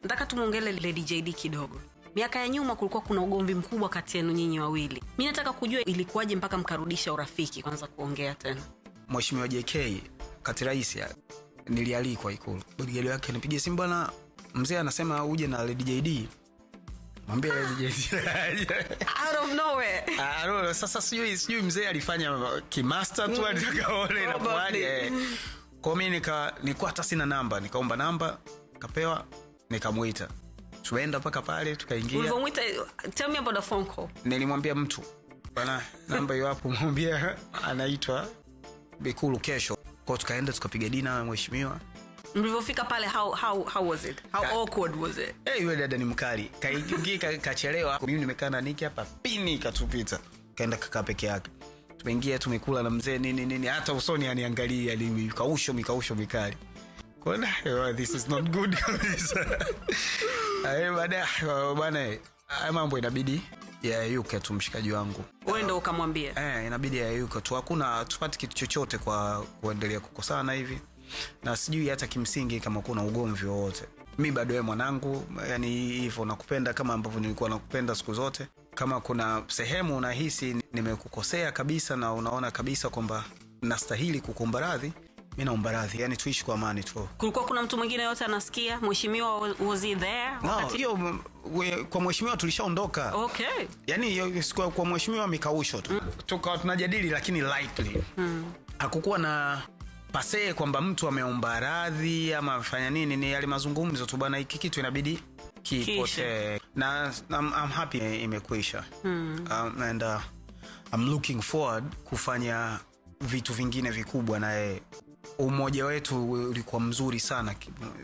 Nataka tumuongele Lady JD kidogo. Miaka ya nyuma kulikuwa kuna ugomvi mkubwa kati yenu nyinyi wawili. Mimi nataka kujua ilikuwaje mpaka mkarudisha urafiki kwanza kuongea tena. Mheshimiwa JK kati rais nilialikwa Ikulu. Bodigadi wake nipigie simu, bwana mzee anasema uje na Lady JD. Mwambie Lady JD. Out of nowhere. Sasa sijui mzee alifanya kimaster tu alitaka ole na kwaje. Kwa mimi nilikuwa hata sina namba, nikaomba namba, kapewa, nikamuita. Tuenda paka pale tukaingia. Ulivomuita, tell me about the phone call. Nilimwambia mtu, bwana namba hiyo hapo, mwambie anaitwa Ikulu kesho. Kwa tukaenda tukapiga dina mheshimiwa. Mlivofika pale how was it? How awkward was it? Yule dada ni mkali. Kaingia kachelewa. Mimi nimekaa na Niki hapa, pini katupita. Kaenda kakaa peke yake. Tumeingia tumekula na mzee nini hata usoni aniangalia, alimkausho mikali. Kwa hiyo this is not good. Baada bwana mambo inabidi yayuke tu mshikaji wangu. Wewe ndio ukamwambia? Inabidi yayuke tu, hakuna tupate kitu chochote kwa kuendelea kukosana hivi. Na sijui hata kimsingi kama kuna ugomvi wowote. Mimi bado wewe mwanangu, yani hivyo nakupenda kama ambavyo nilikuwa nakupenda siku zote. Kama kuna sehemu unahisi nimekukosea kabisa na unaona kabisa kwamba nastahili kukuomba radhi, mimi naomba radhi, yani tuishi kwa amani tu. Kulikuwa kuna mtu mwingine yote anasikia? Mheshimiwa was he there? No, hiyo kwa mheshimiwa tulishaondoka. Okay. Yani kwa mheshimiwa mikausho tu. Tukawa tunajadili lakini lightly. Hakukuwa na pase kwamba mtu ameomba radhi ama afanya nini, ni yale mazungumzo tu bana, hiki kitu inabidi kipote. Na I'm happy imekwisha. And I'm looking forward kufanya vitu vingine vikubwa na yeye. Umoja wetu ulikuwa mzuri sana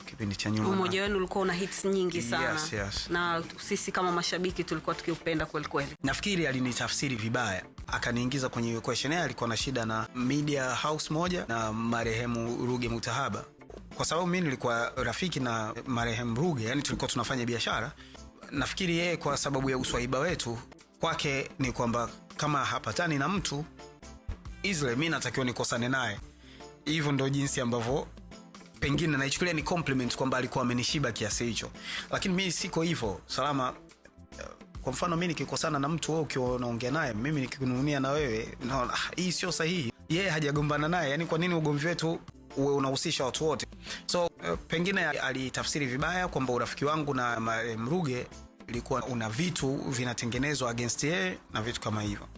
kipindi cha nyuma. Umoja wenu ulikuwa una hits nyingi sana. Yes. Na sisi kama mashabiki tulikuwa tukiupenda kweli. Nafikiri alinitafsiri vibaya. Akaniingiza kwenye questionnaire, alikuwa na shida na media house moja na marehemu Ruge Mutahaba. Kwa sababu mimi nilikuwa rafiki na marehemu Ruge, yani tulikuwa tunafanya biashara. Nafikiri yeye kwa sababu ya uswahiba wetu, kwake ni kwamba kama hapatani na mtu easily mimi natakiwa nikosane naye. Hivyo ndio jinsi ambavyo pengine naichukulia ni compliment kwamba alikuwa amenishiba kiasi hicho. Lakini mimi siko hivyo. Salama, kwa mfano mimi nikikosana na mtu wewe ukiwa unaongea naye, mimi nikikununia na wewe, naona hii sio sahihi. Yeye hajagombana naye, yani kwa nini ugomvi wetu uwe unahusisha watu wote? So pengine alitafsiri vibaya kwamba urafiki wangu na Mruge ilikuwa una vitu vinatengenezwa against yeye na vitu kama hivyo.